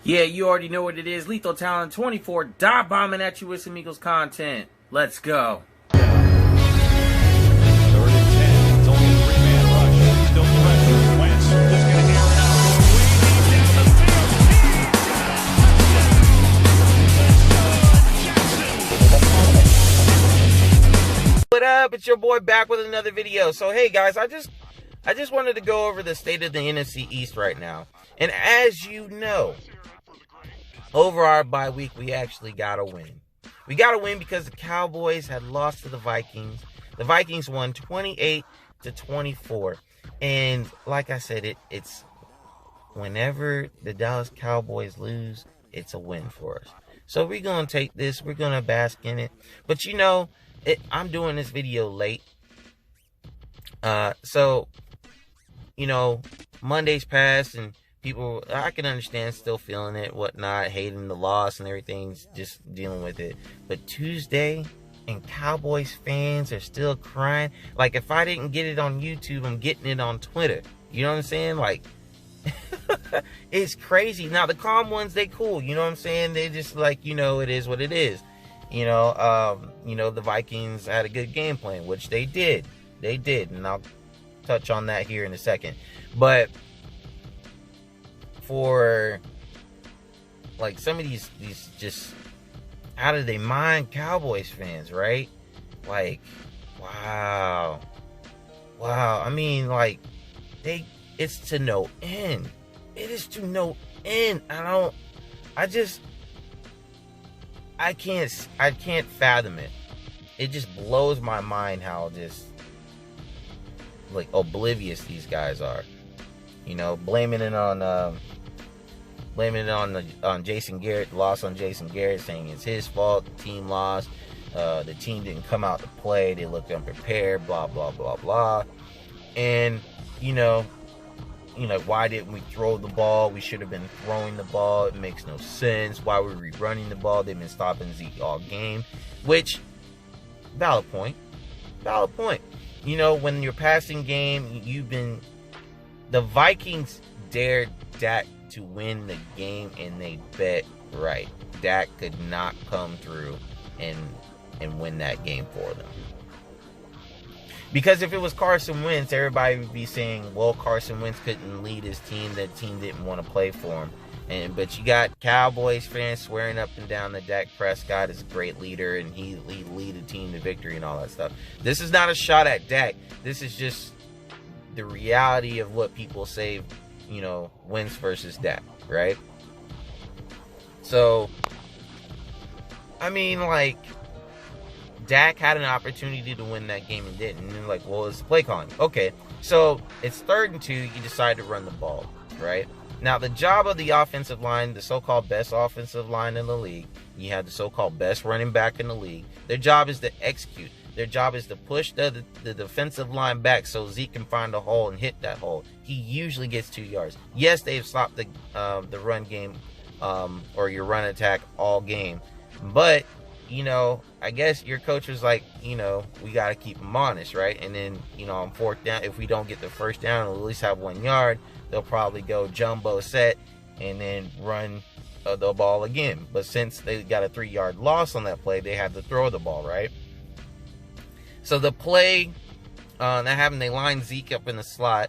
Yeah, you already know what it is. Lethal Talent 24, dive bombing at you with some Eagles content. Let's go. Third and 10. It's only a three-man rush. Still pressure. Wentz just going to air it out. Down the field. What up? It's your boy back with another video. So hey guys, I just wanted to go over the state of the NFC East right now. And as you know, over our bye week, we actually got a win. We got a win because the Cowboys had lost to the Vikings. The Vikings won 28-24. And like I said, it's whenever the Dallas Cowboys lose, it's a win for us. So we're going to take this. We're going to bask in it. But you know, I'm doing this video late. So, you know, Monday's passed and people, I can understand still feeling it, whatnot, hating the loss and everything's just dealing with it. But Tuesday, and Cowboys fans are still crying. Like, if I didn't get it on YouTube, I'm getting it on Twitter. You know what I'm saying? Like, it's crazy. Now, the calm ones, they cool. You know what I'm saying? They just like, you know, it is what it is. You know, the Vikings had a good game plan, which they did. They did, and I'll touch on that here in a second. But for like some of these just out of their mind Cowboys fans, right? Like, wow. I mean, like, it's to no end. It is to no end. I can't fathom it. It just blows my mind how just like oblivious these guys are. You know, blaming it on Jason Garrett, the loss on Jason Garrett, saying it's his fault, the team lost, the team didn't come out to play, they looked unprepared, blah blah blah blah. And you know, why didn't we throw the ball? We should have been throwing the ball. It makes no sense. Why were we running the ball? They've been stopping Zeke all game. Which, valid point. You know, when your passing game, the Vikings dared Dak to win the game, and they bet right. Dak could not come through and win that game for them. Because if it was Carson Wentz, everybody would be saying, well, Carson Wentz couldn't lead his team. That team didn't want to play for him. But you got Cowboys fans swearing up and down that Dak Prescott is a great leader and he lead a team to victory and all that stuff. This is not a shot at Dak. This is just the reality of what people say, you know, Wentz versus Dak, right? So, I mean, like, Dak had an opportunity to win that game and didn't. And like, well, it's play calling. Okay, so it's 3rd and 2. You decide to run the ball, right? Now, the job of the offensive line, the so-called best offensive line in the league, you have the so-called best running back in the league. Their job is to execute. Their job is to push the defensive line back so Zeke can find a hole and hit that hole. He usually gets 2 yards. Yes, they've stopped the run game or your run attack all game. But, you know, I guess your coach was like, you know, we got to keep them honest, right? And then, you know, on 4th down, if we don't get the 1st down, we'll at least have 1 yard. They'll probably go jumbo set and then run the ball again. But since they got a 3-yard loss on that play, they have to throw the ball, right? So the play that happened, they line Zeke up in the slot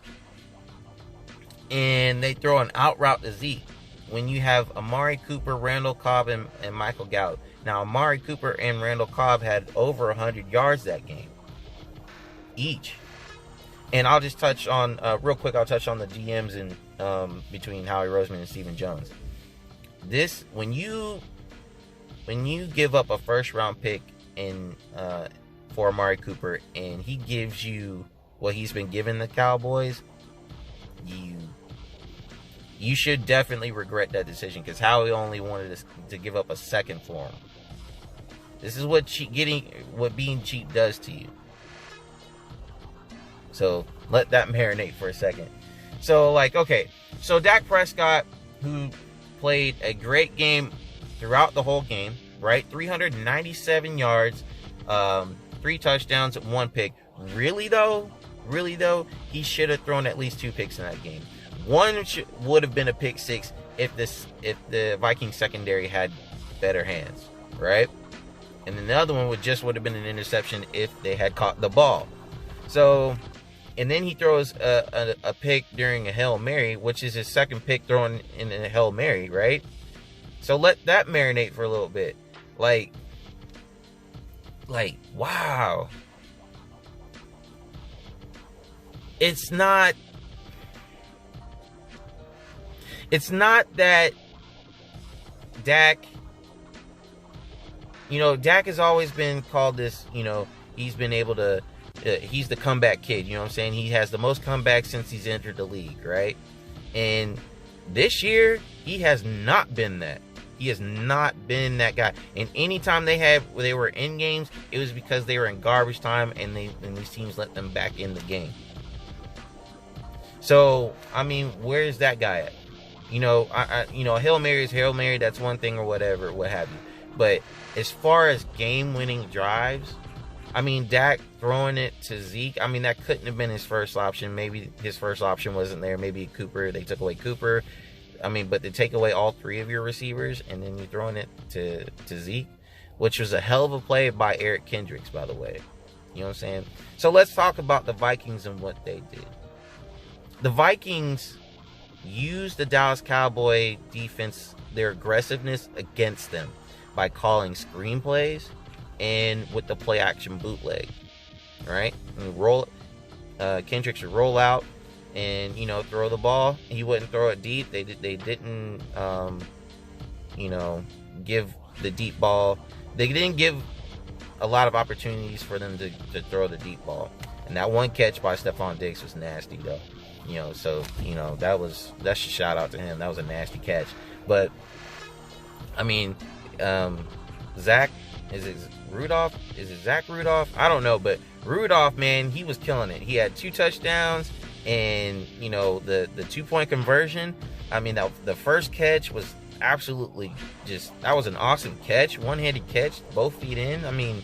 and they throw an out route to Zeke. When you have Amari Cooper, Randall Cobb, and Michael Gallup. Now, Amari Cooper and Randall Cobb had over 100 yards that game each. And I'll just touch on, real quick, I'll touch on the GMs in between Howie Roseman and Stephen Jones. This, when you give up a 1st-round pick for Amari Cooper, and he gives you what he's been giving the Cowboys, you should definitely regret that decision, because Howie only wanted to give up a 2nd for him. This is what being cheap does to you. So let that marinate for a second. So, like, okay, so Dak Prescott, who played a great game throughout the whole game, right? 397 yards, 3 touchdowns, 1 pick. Really though, he should have thrown at least 2 picks in that game. One would have been a pick six. if the Vikings secondary had better hands, right? And then the other one would have been an interception if they had caught the ball. So, and then he throws a pick during a Hail Mary, which is his second pick thrown in a Hail Mary, right? So let that marinate for a little bit. Like, wow. It's not that Dak, Dak has always been called this, he's been able to, he's the comeback kid, you know what I'm saying? He has the most comebacks since he's entered the league, right? And this year, he has not been that. He has not been that guy. And anytime they were in games, it was because they were in garbage time and these teams let them back in the game. So, I mean, where's that guy at? Hail Mary is Hail Mary, that's one thing or whatever, what have you. But as far as game-winning drives, I mean, Dak throwing it to Zeke, I mean, that couldn't have been his first option. Maybe his first option wasn't there. Maybe Cooper, they took away Cooper. I mean, but to take away all three of your receivers and then you're throwing it to Zeke, which was a hell of a play by Eric Kendricks, by the way. You know what I'm saying? So let's talk about the Vikings and what they did. The Vikings used the Dallas Cowboy defense, their aggressiveness against them by calling screenplays and with the play action bootleg, right? And Kendricks would roll out and throw the ball. He wouldn't throw it deep. They didn't give the deep ball. They didn't give a lot of opportunities for them to throw the deep ball. And that one catch by Stephon Diggs was nasty though. That's a shout out to him. That was a nasty catch. But I mean, Zach Rudolph? I don't know, but Rudolph, man, he was killing it. He had 2 touchdowns and the 2-point conversion. I mean, the first catch was absolutely that was an awesome catch, one-handed catch, both feet in. I mean,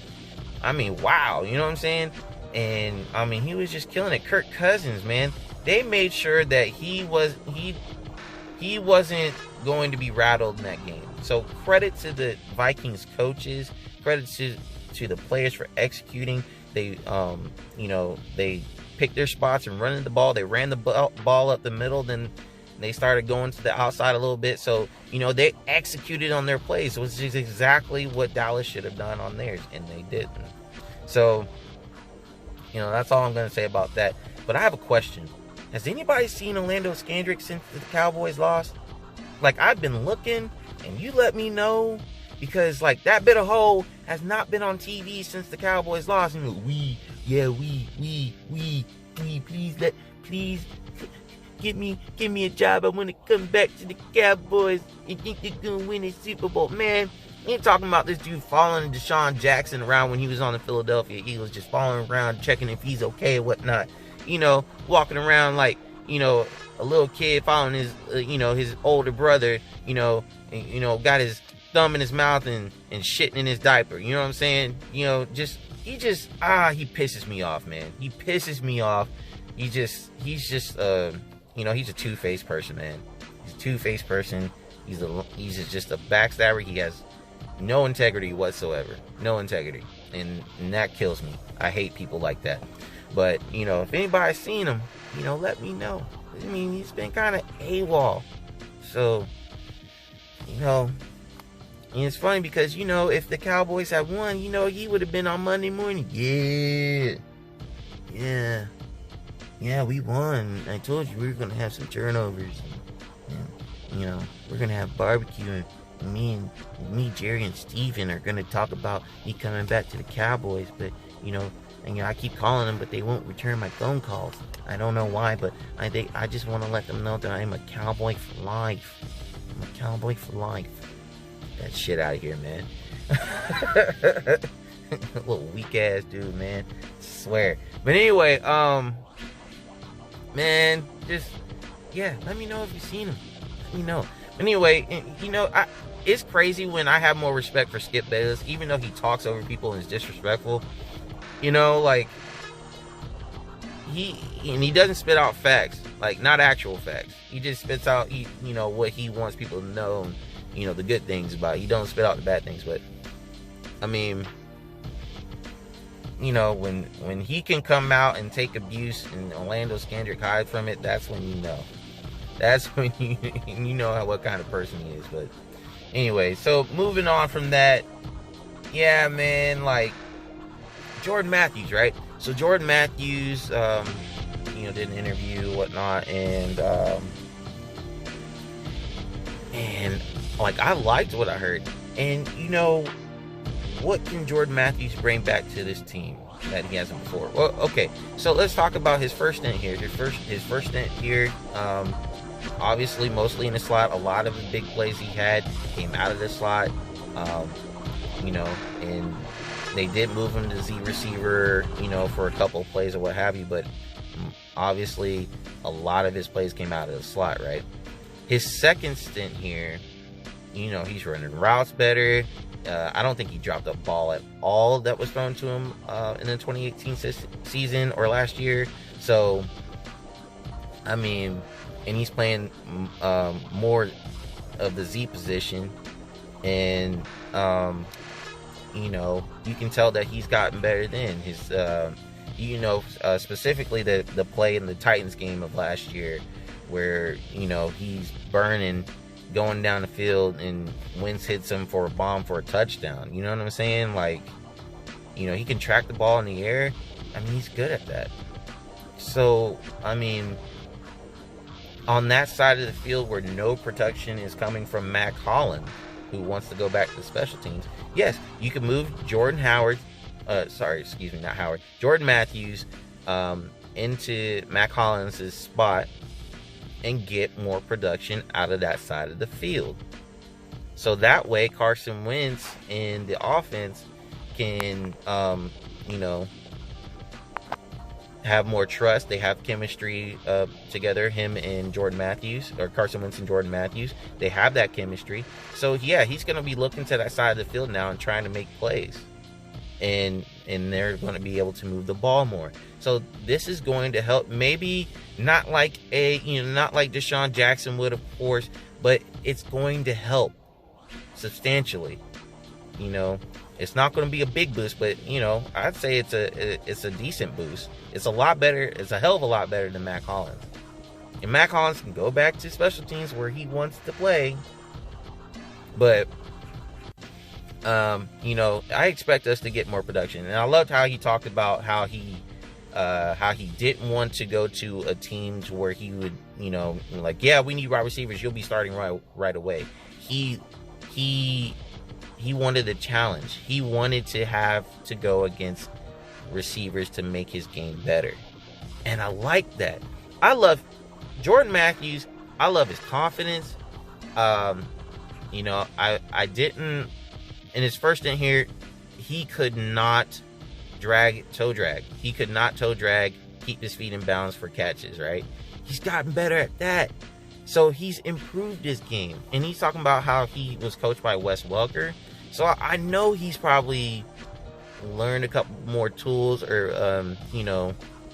wow, you know what I'm saying? And I mean, he was just killing it. Kirk Cousins, man, they made sure that he wasn't going to be rattled in that game. So credit to the Vikings coaches, credit to the players for executing. They they picked their spots and running the ball. They ran the ball up the middle, then they started going to the outside a little bit. So they executed on their plays. It was just exactly what Dallas should have done on theirs, and they didn't. So that's all I'm going to say about that. But I have a question. Has anybody seen Orlando Scandrick since the Cowboys lost? Like, I've been looking, and you let me know, because that bit of hole has not been on TV since the Cowboys lost. And please give me a job. I want to come back to the Cowboys and think they're gonna win a Super Bowl. Man, you ain't talking about this dude following Deshaun Jackson around when he was on the Philadelphia Eagles, just following around, checking if he's okay or whatnot. Walking around like, a little kid following his, his older brother, got his thumb in his mouth and shitting in his diaper. You know what I'm saying? He pisses me off, man. He pisses me off. He's just he's a two-faced person, man. He's a two-faced person. He's just a backstabber. He has no integrity whatsoever. No integrity. And that kills me. I hate people like that. But, if anybody's seen him, let me know. I mean, he's been kind of AWOL. So, and it's funny because, if the Cowboys had won, he would have been on Monday morning. Yeah, we won. I told you we were going to have some turnovers. And, we're going to have barbecue. And me, Jerry, and Steven are going to talk about me coming back to the Cowboys. But, I keep calling them, but they won't return my phone calls. I don't know why, but I just want to let them know that I'm a Cowboy for life. I'm a Cowboy for life. Get that shit out of here, man. Little weak ass dude, man. I swear. But anyway, man, let me know if you've seen him. Let me know. But anyway, it's crazy when I have more respect for Skip Bayless, even though he talks over people and is disrespectful. He doesn't spit out facts. Like, not actual facts. He just spits out, what he wants people to know, the good things about it. He don't spit out the bad things. But I mean, when he can come out and take abuse and Orlando Scandrick hide from it, that's when you know. That's when you know what kind of person he is. But anyway, so moving on from that, yeah, man, like Jordan Matthews, right? So Jordan Matthews, did an interview, whatnot, and like I liked what I heard. And what can Jordan Matthews bring back to this team that he hasn't before? Well, okay, so let's talk about his first stint here. His first stint here, obviously mostly in the slot. A lot of the big plays he had came out of the slot, and they did move him to Z receiver, for a couple of plays or what have you, but obviously a lot of his plays came out of the slot, right? His second stint here, he's running routes better. I don't think he dropped a ball at all that was thrown to him in the 2018 season or last year. So, I mean, and he's playing more of the Z position, and you can tell that he's gotten better than his specifically the play in the Titans game of last year, where he's burning, going down the field, and Wentz hits him for a bomb for a touchdown. You know what I'm saying? Like, he can track the ball in the air. I mean, he's good at that. So, I mean, on that side of the field where no protection is coming from Matt Collins, who wants to go back to special teams, yes, you can move Jordan Matthews into Matt Collins' spot and get more production out of that side of the field. So that way Carson Wentz and the offense can have more trust. They have chemistry together, him and Jordan Matthews, or Carson Wentz and Jordan Matthews. They have that chemistry. So yeah, he's going to be looking to that side of the field now and trying to make plays. And they're going to be able to move the ball more. So this is going to help. Maybe not like Deshaun Jackson would, of course, but it's going to help substantially. It's not going to be a big boost, but I'd say it's a decent boost. It's a lot better. It's a hell of a lot better than Matt Collins. And Matt Collins can go back to special teams where he wants to play. But I expect us to get more production. And I loved how he talked about how he didn't want to go to a team to where he would, yeah, we need wide receivers, you'll be starting right away. He wanted a challenge. He wanted to have to go against receivers to make his game better. And I like that. I love Jordan Matthews. I love his confidence. I didn't, in his first in here, he could not toe drag. He could not toe drag, keep his feet in bounds for catches, right? He's gotten better at that. So he's improved his game. And he's talking about how he was coached by Wes Welker. So I know he's probably learned a couple more tools, or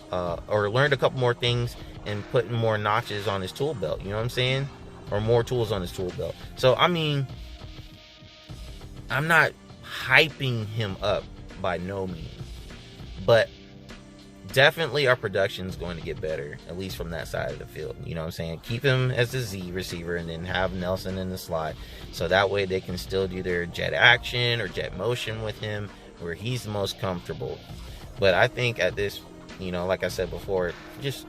learned a couple more things and putting more notches on his tool belt. You know what I'm saying? Or more tools on his tool belt. So, I mean, I'm not hyping him up by no means, but definitely our production is going to get better, at least from that side of the field. You know what I'm saying? Keep him as the Z receiver and then have Nelson in the slot, so that way they can still do their jet action or jet motion with him where he's the most comfortable. But I think at this, like I said before, just,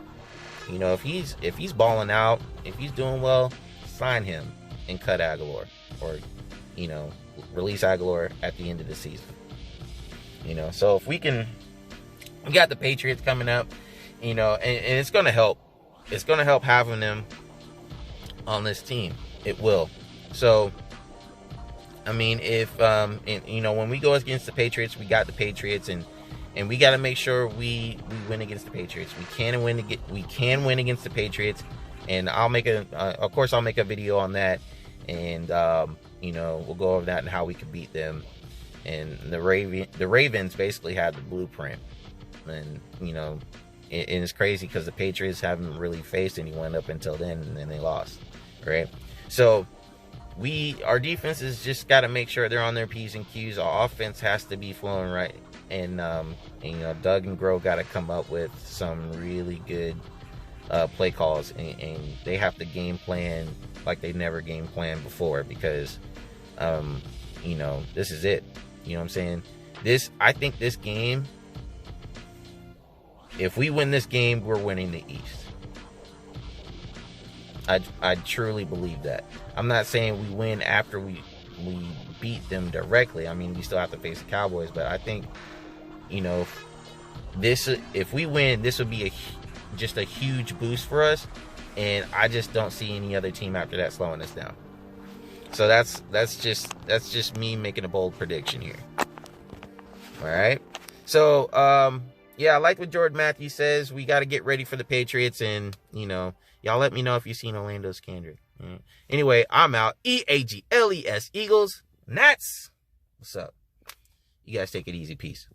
if he's balling out, if he's doing well, sign him and cut Aguilar, or, release Aguilar at the end of the season. So if we got the Patriots coming up, and it's going to help. It's going to help having them on this team. It will. So, I mean, if, when we go against the Patriots, we got the Patriots, and we got to make sure we win against the Patriots. We can win against the Patriots, and I'll make a video on that, and we'll go over that and how we can beat them. And the Ravens basically had the blueprint, and And it's crazy because the Patriots haven't really faced anyone up until then, and then they lost, right? So our defense has just got to make sure they're on their P's and Q's. Our offense has to be flowing right, and Doug and Groh got to come up with some really good play calls, and they have to game plan like they never game planned before, because this is it. You know what I'm saying? I think this game, if we win this game, we're winning the East. I truly believe that. I'm not saying we win after we beat them directly. I mean, we still have to face the Cowboys, but I think, if we win, this would be just a huge boost for us, and I just don't see any other team after that slowing us down. So that's just me making a bold prediction here. All right. So I like what Jordan Matthews says. We got to get ready for the Patriots, and y'all let me know if you've seen Orlando Scandrick. Right. Anyway, I'm out. EAGLES Eagles Nats. What's up? You guys take it easy. Peace.